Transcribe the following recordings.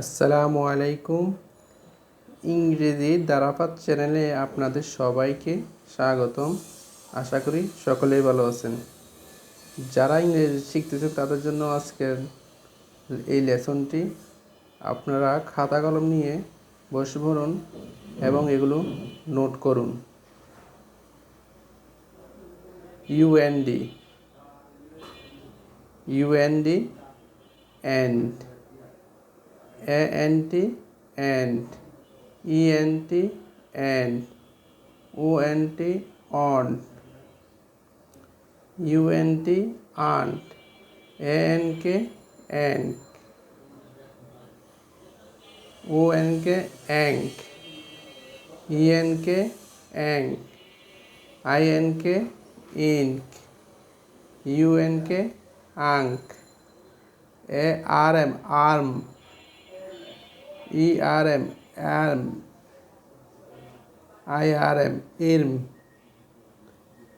আসসালামু আলাইকুম। ইংরেজি ধারাপাত চ্যানেলে আপনাদের সবাইকে স্বাগতম। আশা করি সকলেই ভালো আছেন। যারা ইংরেজি শিখতেছে তাদের জন্য আজকের এই লেসনটি। আপনারা খাতা কলম নিয়ে বসে পড়ুন এবং এগুলো নোট করুন। ইউএনডি, ইউএনডি, এন্ড, এএনটি, এন্ড, ইএনটি, এন্ড, ওএনটি, অন, ইউএনটি, আন্ট, এএনকে, অ্যাঙ্ক, ওএনকে, অ্যাঙ্ক, ইএনকে, অ্যাঙ্ক, আইএনকে, ইনক, ইউএনকে, আঙ্ক, এআরএম, আর্ম, ইআরএম, আর্ম, আইআরএম, ইরম,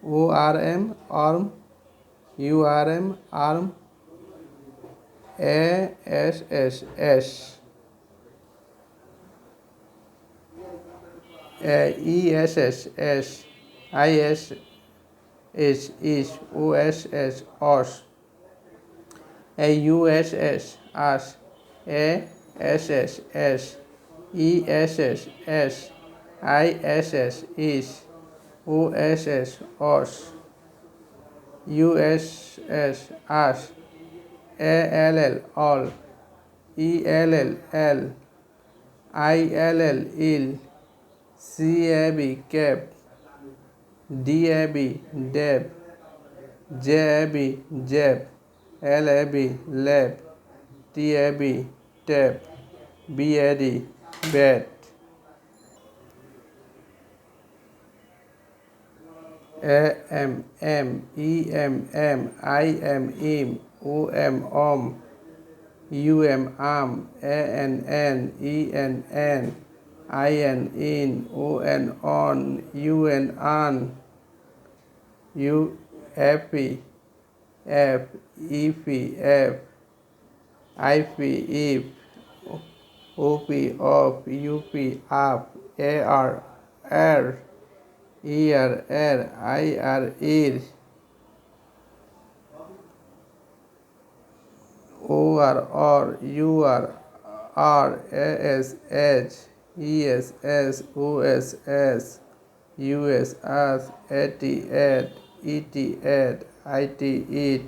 ওআরএম, অর্ম, ইউআরএম, আর্ম, এএসএস, এস, ইএসএস, এস, আইএস, ইস, ইস, ওএসএস, অস, ইউএসএস, আস, এএসএস, এস, ইএসএস, এস, আইএসএস, ইস, ওএসএস, অস, ইউএসএস, আস, এএলএল, অল, ইএলএল, এল, I L L, ill, C A B, cab, D A B, ডেব, জেএবি, জেব, L A B, lab, TAB, tab, B A D, bad, A M, am, E M, এম, আইএম, ইম, ওএম, অম, ইউএম, আম, A N, E N, I N, in, O N, on, U N, আন, ইউএফি, এফ, ইফি, এফ, আইপি, ইফ, ওপি, অফ, ইউপি, আপ, এআর, এর, ইয়ার, এর, আইআর, ইর, ওআর, অর, ইউআর, আর, এএস, এজ, ইএস, এস, ওএস, এস, ইউএস, আস, এটি, এড, ইটি, এড, আইটি, ইট,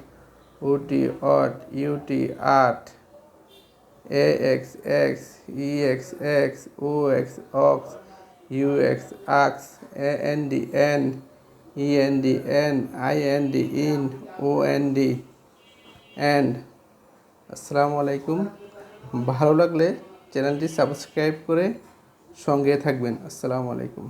ওটি, অট, ইউটি, আট, এএক্স, এক্স, ইএক্স, এক্স, ওএক্স, অক্স, ইউএক্স, আক্স, এএনডি, এন, ইএনডি, এন, আইএনডি, ইন, ওএনডি, এন্ড। আসসালামু আলাইকুম। ভালো লাগলে চ্যানেলটি সাবস্ক্রাইব করে সঙ্গে থাকবেন। আসসালামু আলাইকুম।